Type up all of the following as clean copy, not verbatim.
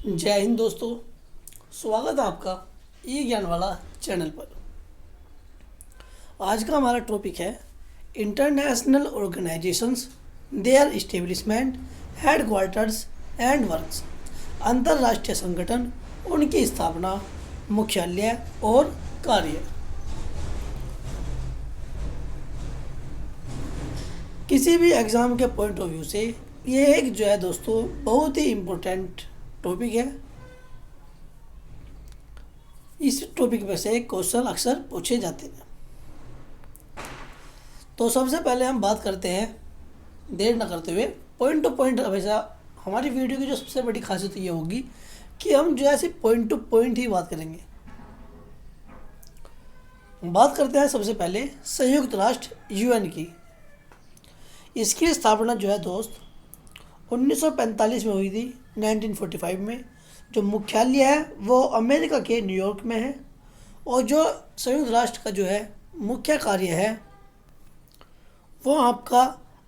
जय हिंद दोस्तों। स्वागत है आपका ई ज्ञान वाला चैनल पर। आज का हमारा टॉपिक है international organisations, their establishment, headquarters and works. अंतर्राष्ट्रीय संगठन, उनकी स्थापना, मुख्यालय और कार्य। किसी भी एग्ज़ाम के पॉइंट ऑफ व्यू से ये एक जो है दोस्तों बहुत ही इम्पोर्टेंट टॉपिक है। इस टॉपिक में से क्वेश्चन अक्सर पूछे जाते हैं। तो सबसे पहले हम बात करते हैं, देर न करते हुए, पॉइंट टू पॉइंट। हमेशा हमारी वीडियो की जो सबसे बड़ी खासियत ये होगी कि हम जो है सिर्फ पॉइंट टू पॉइंट ही बात करेंगे। बात करते हैं सबसे पहले संयुक्त राष्ट्र यूएन की। इसकी स्थापना जो है दोस्त 1945 में हुई थी, 1945 में। जो मुख्यालय है वो अमेरिका के न्यूयॉर्क में है, और जो संयुक्त राष्ट्र का जो है मुख्य कार्य है वो आपका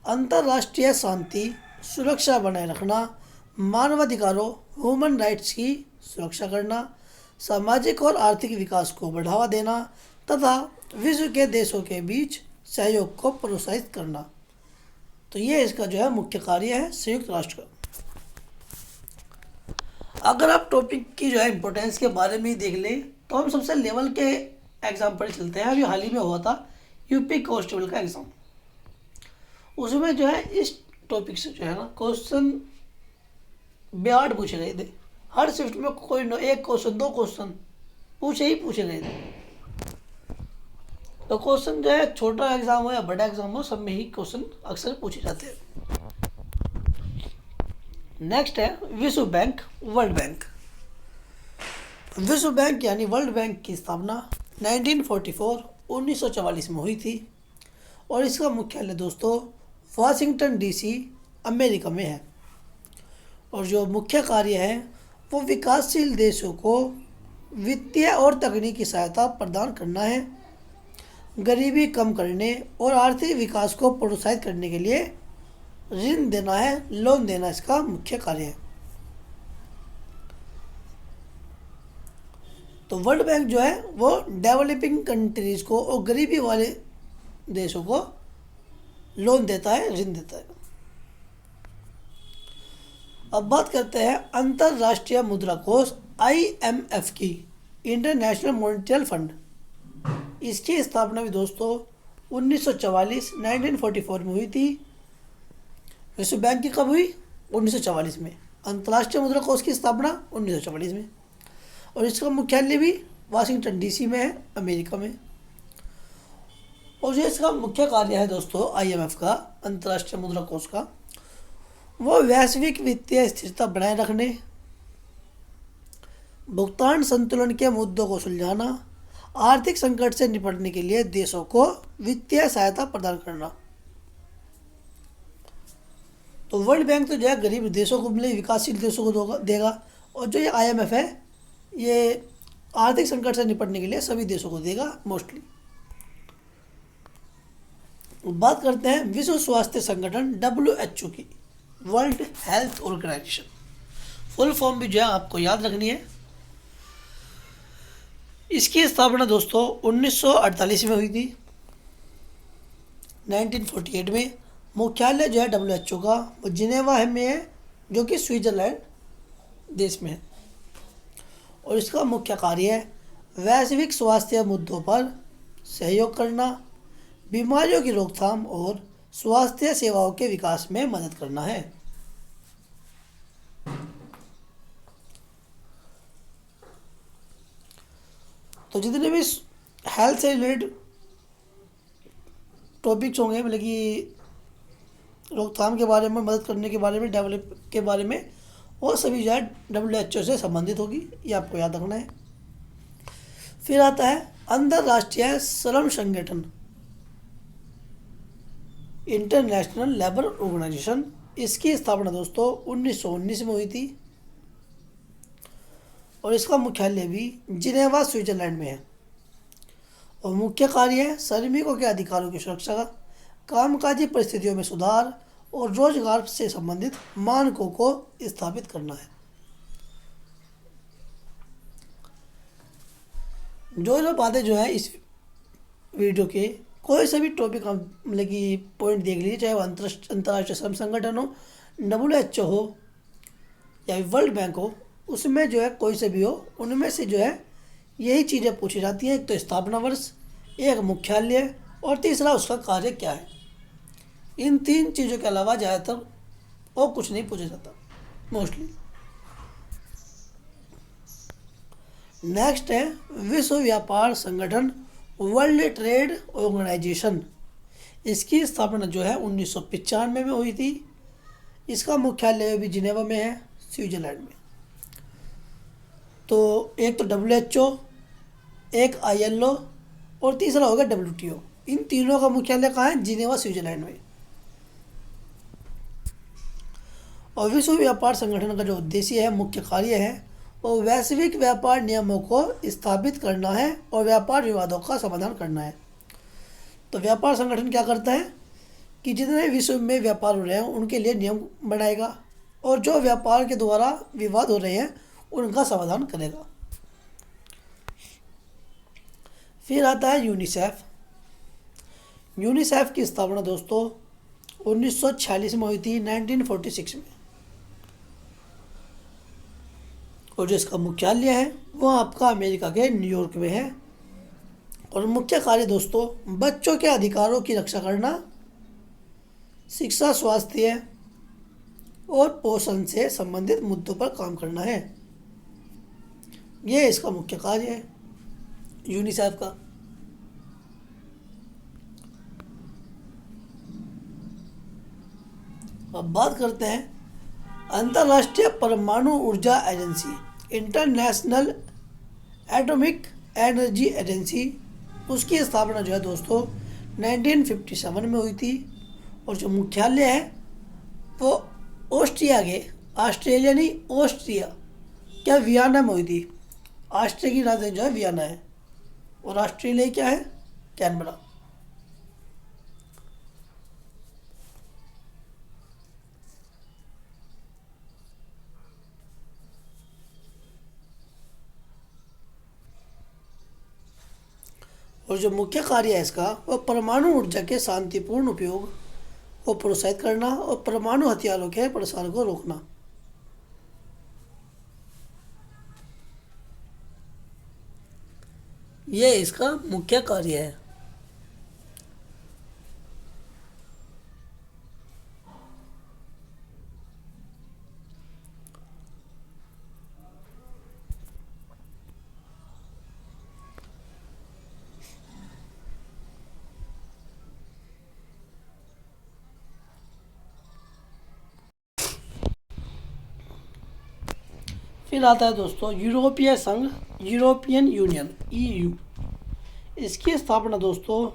अंतर्राष्ट्रीय शांति सुरक्षा बनाए रखना, मानवाधिकारों ह्यूमन राइट्स की सुरक्षा करना, सामाजिक और आर्थिक विकास को बढ़ावा देना तथा विश्व के देशों के बीच सहयोग को प्रोत्साहित करना। तो ये इसका जो है मुख्य कार्य है संयुक्त राष्ट्र का। अगर आप टॉपिक की जो है इम्पोर्टेंस के बारे में ही देख लें तो हम सबसे लेवल के एग्जाम पर चलते हैं। अभी हाल ही में हुआ था यूपी कांस्टेबल का एग्ज़ाम। उसमें जो है इस टॉपिक से जो है ना क्वेश्चन 62 पूछे गए थे। हर शिफ्ट में कोई न एक क्वेश्चन, दो क्वेश्चन पूछे गए थे। तो क्वेश्चन जो है छोटा एग्जाम हो या बड़ा एग्जाम हो, सब में ही क्वेश्चन अक्सर पूछे जाते हैं। नेक्स्ट है विश्व बैंक, वर्ल्ड बैंक। विश्व बैंक यानी वर्ल्ड बैंक की स्थापना 1944 में हुई थी, और इसका मुख्यालय दोस्तों वाशिंगटन डीसी अमेरिका में है। और जो मुख्य कार्य है वो विकासशील देशों को वित्तीय और तकनीकी सहायता प्रदान करना है, गरीबी कम करने और आर्थिक विकास को प्रोत्साहित करने के लिए ऋण देना है, लोन देना इसका मुख्य कार्य है। तो वर्ल्ड बैंक जो है वो डेवलपिंग कंट्रीज को और गरीबी वाले देशों को लोन देता है, ऋण देता है। अब बात करते हैं अंतर्राष्ट्रीय मुद्रा कोष IMF की, इंटरनेशनल मॉनेटरी फंड। इसकी स्थापना भी दोस्तों 1944 में हुई थी। विश्व बैंक की कब हुई? 1944 में। अंतर्राष्ट्रीय मुद्रा कोष की स्थापना 1944 में, और इसका मुख्यालय भी वाशिंगटन डीसी में है, अमेरिका में। और जो इसका मुख्य कार्य है दोस्तों IMF का, अंतर्राष्ट्रीय मुद्रा कोष का, वो वैश्विक वित्तीय स्थिरता बनाए रखने, भुगतान संतुलन के मुद्दों को सुलझाना, आर्थिक संकट से निपटने के लिए देशों को वित्तीय सहायता प्रदान करना। तो वर्ल्ड बैंक तो जो है गरीब देशों को मिले, विकासशील देशों को देगा, और जो ये IMF है ये आर्थिक संकट से निपटने के लिए सभी देशों को देगा मोस्टली। बात करते हैं विश्व स्वास्थ्य संगठन WHO की, world health organisation. Full form भी जो है आपको याद रखनी है। इसकी स्थापना दोस्तों 1948 में हुई थी, 1948 में। मुख्यालय जो है WHO का वो जिनेवा में है, जो कि स्विट्जरलैंड देश में है, और इसका मुख्य कार्य है वैश्विक स्वास्थ्य मुद्दों पर सहयोग करना, बीमारियों की रोकथाम और स्वास्थ्य सेवाओं के विकास में मदद करना है। तो जितने भी हेल्थ से रिलेटेड टॉपिक्स होंगे, मतलब कि रोकथाम के बारे में, मदद करने के बारे में, डेवलप के बारे में, वो सभी जो है WHO से संबंधित होगी, ये आपको याद रखना है। फिर आता है अंतर्राष्ट्रीय श्रम संगठन, इंटरनेशनल लेबर ऑर्गेनाइजेशन। इसकी स्थापना दोस्तों 1919 में हुई थी, और इसका मुख्यालय भी जिनेवा स्विट्जरलैंड में है, और मुख्य कार्य है श्रमिकों के अधिकारों की सुरक्षा का, कामकाजी परिस्थितियों में सुधार और रोजगार से संबंधित मानकों को स्थापित करना है। जो जो बातें जो है इस वीडियो के, कोई सा भी टॉपिक हम मतलब कि पॉइंट देख लीजिए, चाहे वो अंतर्राष्ट्रीय श्रम संगठन हो, WHO हो या वर्ल्ड बैंक हो, उसमें जो है कोई से भी हो, उनमें से जो है यही चीज़ें पूछी जाती हैं। एक तो स्थापना वर्ष, एक मुख्यालय, और तीसरा उसका कार्य क्या है। इन 3 चीज़ों के अलावा ज़्यादातर और कुछ नहीं पूछा जाता मोस्टली। नेक्स्ट है विश्व व्यापार संगठन, वर्ल्ड ट्रेड ऑर्गेनाइजेशन। इसकी स्थापना जो है 1995 में हुई थी। इसका मुख्यालय भी जिनेवा में है, स्विट्जरलैंड में। तो एक तो WHO, एक ILO और तीसरा होगा WTO। इन तीनों का मुख्यालय कहाँ है? जिनेवा, स्विट्जरलैंड में। और विश्व व्यापार संगठन का जो उद्देश्य है, मुख्य कार्य है, वो वैश्विक व्यापार नियमों को स्थापित करना है और व्यापार विवादों का समाधान करना है। तो व्यापार संगठन क्या करता है कि जितने विश्व में व्यापार हो रहे हैं उनके लिए नियम बनाएगा, और जो व्यापार के द्वारा विवाद हो रहे हैं उनका समाधान करेगा। फिर आता है यूनिसेफ। यूनिसेफ की स्थापना दोस्तों 1946 में हुई थी, 1946 में। और जो इसका मुख्यालय है वो आपका अमेरिका के न्यूयॉर्क में है। और मुख्य कार्य दोस्तों बच्चों के अधिकारों की रक्षा करना, शिक्षा, स्वास्थ्य और पोषण से संबंधित मुद्दों पर काम करना है। यह इसका मुख्य कार्य है यूनिसेफ का। अब बात करते हैं अंतर्राष्ट्रीय परमाणु ऊर्जा agency, international atomic energy agency. उसकी स्थापना जो है दोस्तों 1957 में हुई थी। और जो मुख्यालय है वो ऑस्ट्रिया के, ऑस्ट्रेलिया नहीं, ऑस्ट्रिया क्या, वियना में हुई थी। ऑस्ट्रिया की राजधानी जो है वियना है, और ऑस्ट्रेलिया क्या है? कैनबरा। और जो मुख्य कार्य है इसका वो परमाणु ऊर्जा के शांतिपूर्ण उपयोग को प्रोत्साहित करना और परमाणु हथियारों के प्रसार को रोकना। ये इसका मुख्य कार्य है। फिर आता है दोस्तों यूरोपीय संघ, यूरोपियन यूनियन, EU। इसकी स्थापना दोस्तों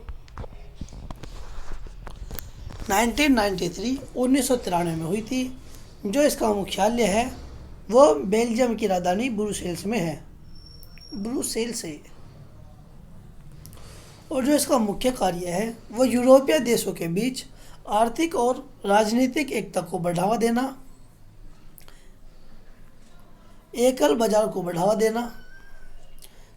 1993 में हुई थी। जो इसका मुख्यालय है वो बेल्जियम की राजधानी ब्रुसेल्स में है, ब्रुसेल्स से। और जो इसका मुख्य कार्य है वो यूरोपीय देशों के बीच आर्थिक और राजनीतिक एकता को बढ़ावा देना, एकल बाजार को बढ़ावा देना,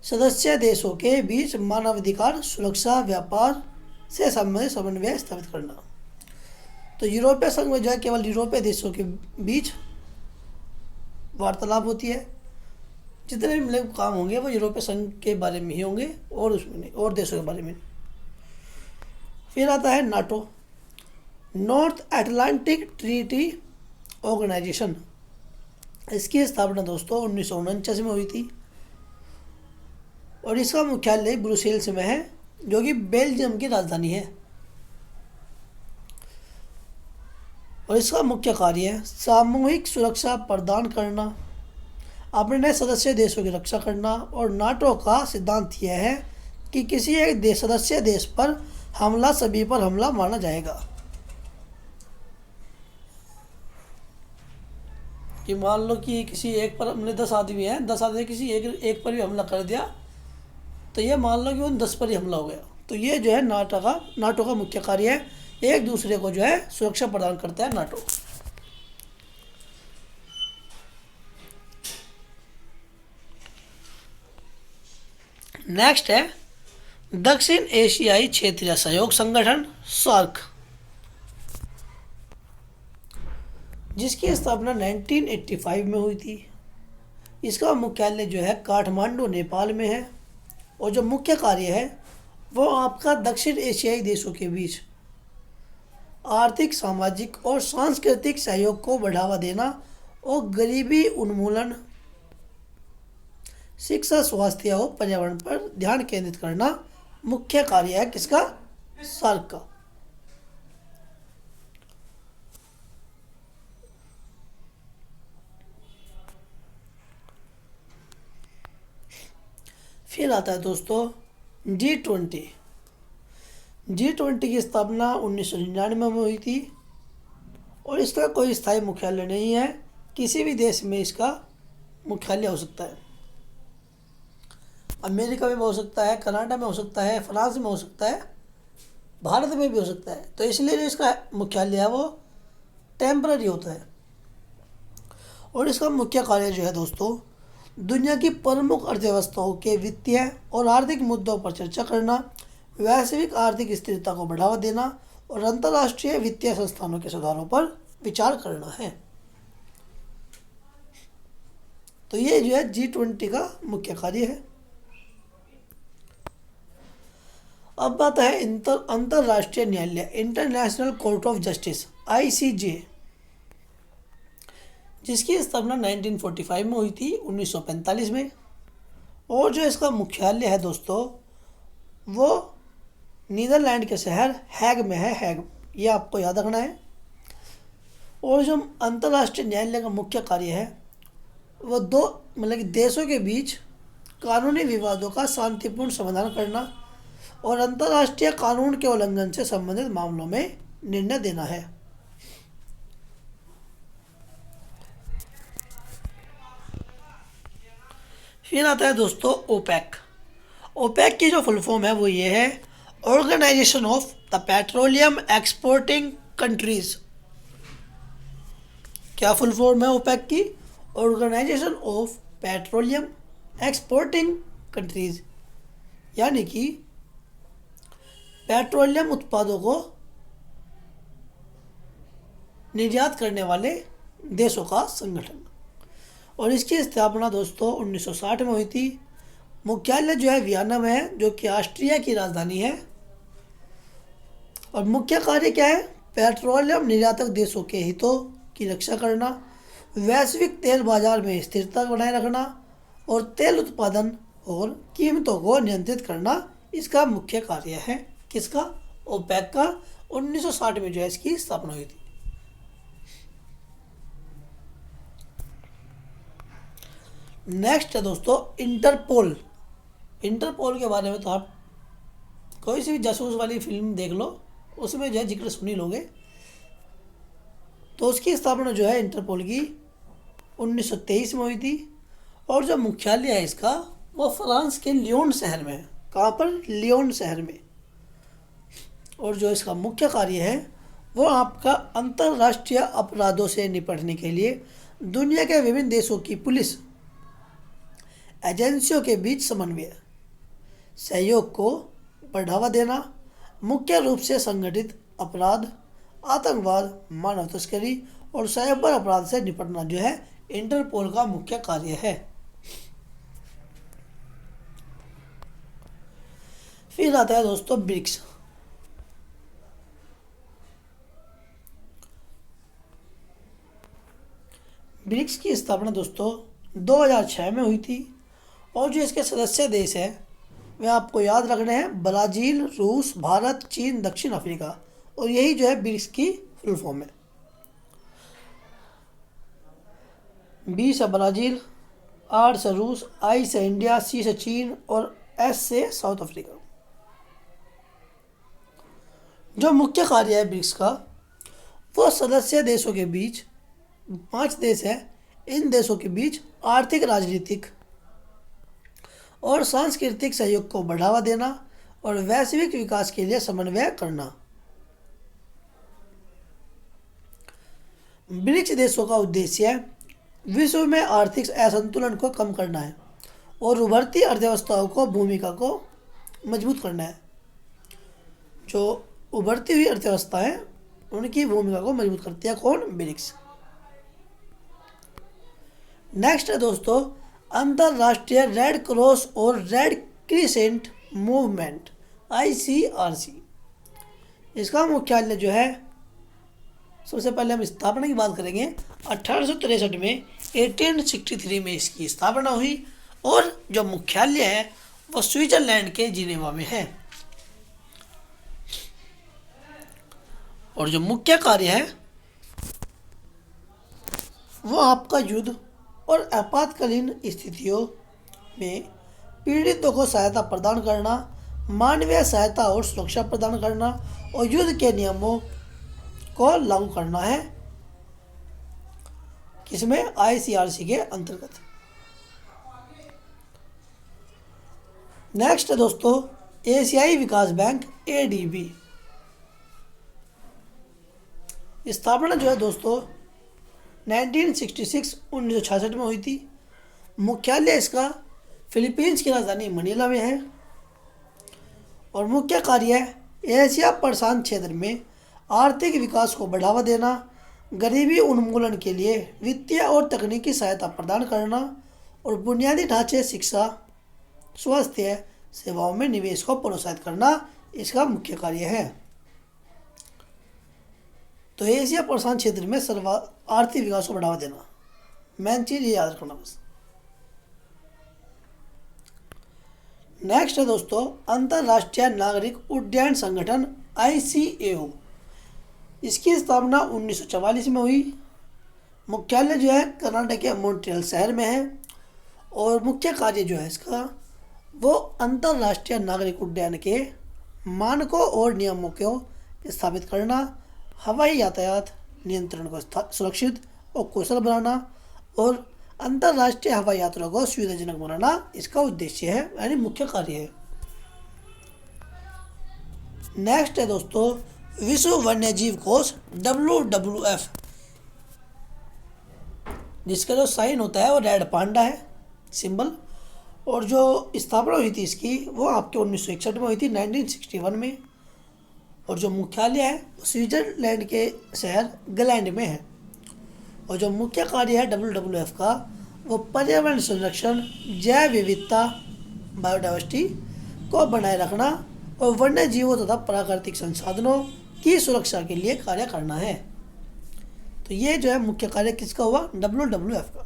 सदस्य देशों के बीच मानवाधिकार, सुरक्षा, व्यापार से संबंधित समन्वय स्थापित करना। तो यूरोपीय संघ में जो है केवल यूरोपीय देशों के बीच वार्तालाप होती है। जितने भी मतलब काम होंगे वो यूरोपीय संघ के बारे में ही होंगे, और उसमें नहीं, और देशों के बारे में। फिर आता है NATO, North Atlantic Treaty Organisation. इसकी स्थापना दोस्तों 1949 में हुई थी। और इसका मुख्यालय ब्रुसेल्स में है, जो कि बेल्जियम की राजधानी है। और इसका मुख्य कार्य है सामूहिक सुरक्षा प्रदान करना, अपने सदस्य देशों की रक्षा करना। और नाटो का सिद्धांत यह है कि किसी एक सदस्य देश पर हमला सभी पर हमला माना जाएगा। कि मान लो कि किसी एक पर हमने 10 आदमी हैं, 10 आदमी किसी एक पर भी हमला कर दिया तो ये मान लो कि उन 10 पर ही हमला हो गया। तो ये जो है नाटो का मुख्य कार्य है, एक दूसरे को जो है सुरक्षा प्रदान करता है नाटो। नेक्स्ट है दक्षिण एशियाई क्षेत्रीय सहयोग संगठन सार्क, जिसकी स्थापना 1985 में हुई थी। इसका मुख्यालय जो है काठमांडू नेपाल में है और जो मुख्य कार्य है वो आपका दक्षिण एशियाई देशों के बीच आर्थिक, सामाजिक और सांस्कृतिक सहयोग को बढ़ावा देना और गरीबी उन्मूलन, शिक्षा, स्वास्थ्य और पर्यावरण पर ध्यान केंद्रित करना मुख्य कार्य है किसका? सार्क का। फिर आता है दोस्तों G20। G20 की स्थापना 1999 में हुई थी और इसका कोई स्थायी मुख्यालय नहीं है, किसी भी देश में इसका मुख्यालय हो सकता है। अमेरिका में भी हो सकता है, कनाडा में हो सकता है, फ्रांस में हो सकता है, भारत में भी हो सकता है। तो इसलिए जो इसका मुख्यालय है वो टेम्पररी होता है। और इसका मुख्य कार्य जो है दोस्तों दुनिया की प्रमुख अर्थव्यवस्थाओं के वित्तीय और आर्थिक मुद्दों पर चर्चा करना, वैश्विक आर्थिक स्थिरता को बढ़ावा देना और अंतर्राष्ट्रीय वित्तीय संस्थानों के सुधारों पर विचार करना है। तो ये जो है G20 का मुख्य कार्य है। अब बात है अंतर्राष्ट्रीय न्यायालय, international court of justice ICJ, जिसकी स्थापना 1945 में हुई थी, 1945 में। और जो इसका मुख्यालय है दोस्तों वो नीदरलैंड के शहर हैग में है। हैग, ये आपको याद रखना है। और जो अंतर्राष्ट्रीय न्यायालय का मुख्य कार्य है वो दो मतलब कि देशों के बीच कानूनी विवादों का शांतिपूर्ण समाधान करना और अंतर्राष्ट्रीय कानून के उल्लंघन से संबंधित मामलों में निर्णय देना है। फिर आता है दोस्तों ओपेक। ओपेक की जो फुल फॉर्म है वो ये है organisation of the petroleum exporting countries. क्या फुल फॉर्म है ओपेक की? Organisation of petroleum exporting countries, यानी कि पेट्रोलियम उत्पादों को निर्यात करने वाले देशों का संगठन। और इसकी स्थापना दोस्तों 1960 में हुई थी। मुख्यालय जो है वियना में है, जो कि ऑस्ट्रिया की राजधानी है। और मुख्य कार्य क्या है? पेट्रोलियम निर्यातक देशों के हितों की रक्षा करना, वैश्विक तेल बाजार में स्थिरता बनाए रखना और तेल उत्पादन और कीमतों को नियंत्रित करना इसका मुख्य कार्य है। किसका? ओपेक का। 1960 में जो है इसकी स्थापना हुई थी। नेक्स्ट है दोस्तों इंटरपोल। इंटरपोल के बारे में तो आप कोई सी भी जासूस वाली फिल्म देख लो, उसमें जो है जिक्र सुन ही लोगे। तो उसकी स्थापना जो है इंटरपोल की 1923 में हुई थी। और जो मुख्यालय है इसका वो फ्रांस के लियोन शहर में है। कहाँ पर? लियोन शहर में। और जो इसका मुख्य कार्य है वो आपका अंतर्राष्ट्रीय अपराधों से निपटने के लिए दुनिया के विभिन्न देशों की पुलिस एजेंसियों के बीच समन्वय, सहयोग को बढ़ावा देना, मुख्य रूप से संगठित अपराध, आतंकवाद, मानव तस्करी और साइबर अपराध से निपटना जो है इंटरपोल का मुख्य कार्य है। फिर आता है दोस्तों ब्रिक्स। ब्रिक्स की स्थापना दोस्तों 2006 में हुई थी। और जो इसके सदस्य देश हैं वे आपको याद रखने हैं, ब्राज़ील, रूस, भारत, चीन, दक्षिण अफ्रीका। और यही जो है ब्रिक्स की फुल फॉर्म है। 20 से ब्राज़ील, 8 से रूस, I से इंडिया, C से चीन और S से साउथ अफ्रीका। जो मुख्य कार्य है ब्रिक्स का वो सदस्य देशों के बीच 5 देश हैं, इन देशों के बीच आर्थिक, राजनीतिक और सांस्कृतिक सहयोग को बढ़ावा देना और वैश्विक विकास के लिए समन्वय करना। ब्रिक्स देशों का उद्देश्य विश्व में आर्थिक असंतुलन को कम करना है और उभरती अर्थव्यवस्थाओं को भूमिका को मजबूत करना है। जो उभरती हुई अर्थव्यवस्था है उनकी भूमिका को मजबूत करती है कौन? ब्रिक्स। नेक्स्ट है दोस्तों अंतर्राष्ट्रीय रेड क्रॉस और रेड क्रिसेंट मूवमेंट ICRC। इसका मुख्यालय जो है, सबसे पहले हम स्थापना की बात करेंगे। 1863 में 1863 में इसकी स्थापना हुई और जो मुख्यालय है वो स्विट्जरलैंड के जिनेवा में है। और जो मुख्य कार्य है वो आपका युद्ध और आपातकालीन स्थितियों में पीड़ितों को सहायता प्रदान करना, मानवीय सहायता और सुरक्षा प्रदान करना और युद्ध के नियमों को लागू करना है। किसमें? ICRC के अंतर्गत। नेक्स्ट है दोस्तों एशियाई विकास बैंक ADB। स्थापना जो है दोस्तों 1966 में हुई थी। मुख्यालय इसका फिलीपींस की राजधानी मनीला में है और मुख्य कार्य एशिया प्रशांत क्षेत्र में आर्थिक विकास को बढ़ावा देना, गरीबी उन्मूलन के लिए वित्तीय और तकनीकी सहायता प्रदान करना और बुनियादी ढांचे, शिक्षा, स्वास्थ्य सेवाओं में निवेश को प्रोत्साहित करना इसका मुख्य कार्य है। तो एशिया प्रशांत क्षेत्र में आर्थिक विकास को बढ़ावा देना, मेन चीज ये याद रखना बस। नेक्स्ट है दोस्तों अंतर्राष्ट्रीय नागरिक उड्डयन संगठन ICAO। इसकी स्थापना 1944 में हुई। मुख्यालय जो है कर्नाटक के मॉन्ट्रियल शहर में है और मुख्य कार्य जो है इसका वो अंतर्राष्ट्रीय नागरिक उड्डयन के मानकों और नियमों को स्थापित करना, हवाई यातायात नियंत्रण को सुरक्षित और कुशल बनाना और अंतर्राष्ट्रीय हवाई यात्रा को सुविधाजनक बनाना इसका उद्देश्य है, यानी मुख्य कार्य है। नेक्स्ट है दोस्तों विश्व वन्यजीव कोष WWF। जिसका जो साइन होता है वो रेड पांडा है सिंबल। और जो स्थापना हुई थी इसकी वो आपके 1961 में हुई थी, 1961 में। और जो मुख्यालय है वो स्विट्जरलैंड के शहर गलैंड में है। और जो मुख्य कार्य है WWF का वो पर्यावरण संरक्षण, जैव विविधता बायोडाइवर्सिटी को बनाए रखना और वन्य जीवों तथा प्राकृतिक संसाधनों की सुरक्षा के लिए कार्य करना है। तो ये जो है मुख्य कार्य किसका हुआ? WWF का।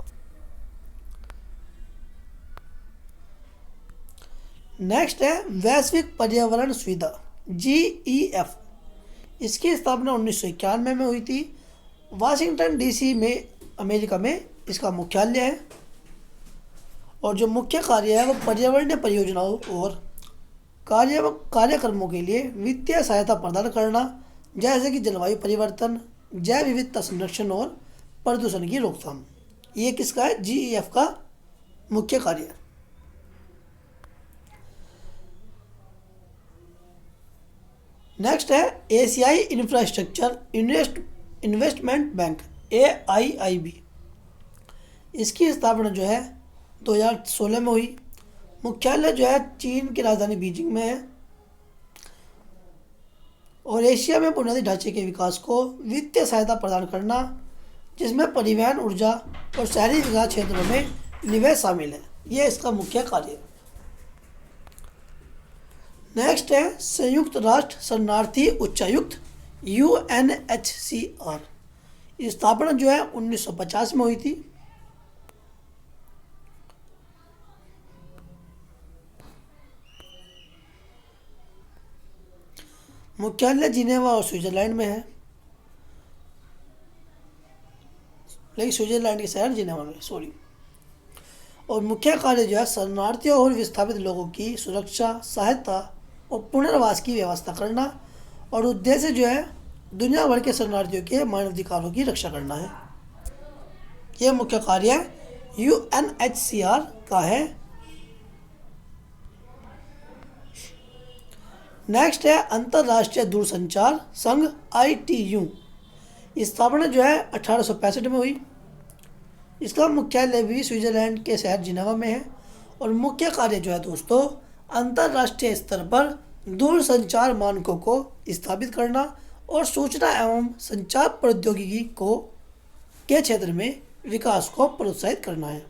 नेक्स्ट है वैश्विक पर्यावरण सुविधा GEF। इसकी स्थापना 1991 में हुई थी। वाशिंगटन DC में अमेरिका में इसका मुख्यालय है। और जो मुख्य कार्य है वो पर्यावरणीय परियोजनाओं और कार्यक्रमों के लिए वित्तीय सहायता प्रदान करना, जैसे कि जलवायु परिवर्तन, जैव विविधता संरक्षण और प्रदूषण की रोकथाम। ये किसका है? GEF का मुख्य कार्य है। नेक्स्ट है एशियाई इंफ्रास्ट्रक्चर इन्वेस्टमेंट बैंक AIIB। इसकी स्थापना जो है 2016 में हुई। मुख्यालय जो है चीन की राजधानी बीजिंग में है और एशिया में बुनियादी ढांचे के विकास को वित्तीय सहायता प्रदान करना, जिसमें परिवहन, ऊर्जा और शहरी विकास क्षेत्रों में निवेश शामिल है। यह इसका मुख्य कार्य है। नेक्स्ट है संयुक्त राष्ट्र शरणार्थी उच्चायुक्त UNHCR। स्थापना जो है 1950 में हुई थी। मुख्यालय जिनेवा और स्विट्जरलैंड में है, लेकिन स्विट्जरलैंड के शहर जिनेवा में, सॉरी। और मुख्य कार्य जो है शरणार्थियों और विस्थापित लोगों की सुरक्षा, सहायता और पुनर्वास की व्यवस्था करना और उद्देश्य जो है दुनिया भर के शरणार्थियों के मानवाधिकारों की रक्षा करना है। यह मुख्य कार्य UNHCR का है। नेक्स्ट है अंतर्राष्ट्रीय दूरसंचार संघ ITU। स्थापना जो है 1865 में हुई। इसका मुख्यालय भी स्विट्जरलैंड के शहर जिनेवा में है और मुख्य कार्य जो है दोस्तों अंतर्राष्ट्रीय स्तर पर दूरसंचार मानकों को स्थापित करना और सूचना एवं संचार प्रौद्योगिकी को के क्षेत्र में विकास को प्रोत्साहित करना है।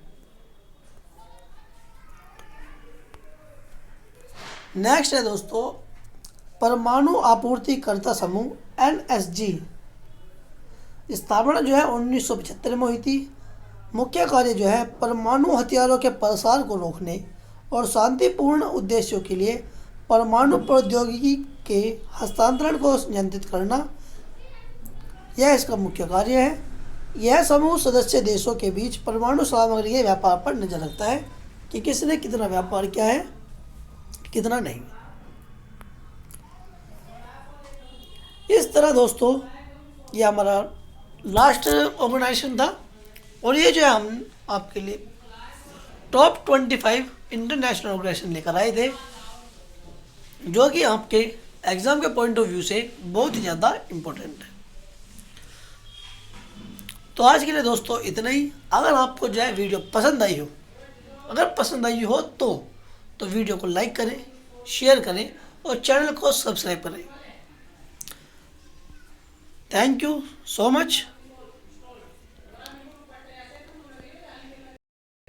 नेक्स्ट है दोस्तों परमाणु आपूर्तिकर्ता समूह NSG। स्थापना जो है 1975 में हुई थी। मुख्य कार्य जो है परमाणु हथियारों के प्रसार को रोकने और शांतिपूर्ण उद्देश्यों के लिए परमाणु प्रौद्योगिकी के हस्तांतरण को नियंत्रित करना, यह इसका मुख्य कार्य है। यह समूह सदस्य देशों के बीच परमाणु सामग्री के व्यापार पर नजर रखता है कि किसने कितना व्यापार किया है, कितना नहीं। इस तरह दोस्तों ये हमारा लास्ट ऑर्गेनाइजेशन था और ये जो है हम आपके लिए टॉप 25 इंटरनेशनल ऑर्गेनाइजेशन लेकर आए थे, जो कि आपके एग्ज़ाम के पॉइंट ऑफ व्यू से बहुत ही ज़्यादा इम्पोर्टेंट है। तो आज के लिए दोस्तों इतना ही। अगर आपको जो है वीडियो पसंद आई हो, तो वीडियो को लाइक करें, शेयर करें और चैनल को सब्सक्राइब करें। Thank you so much.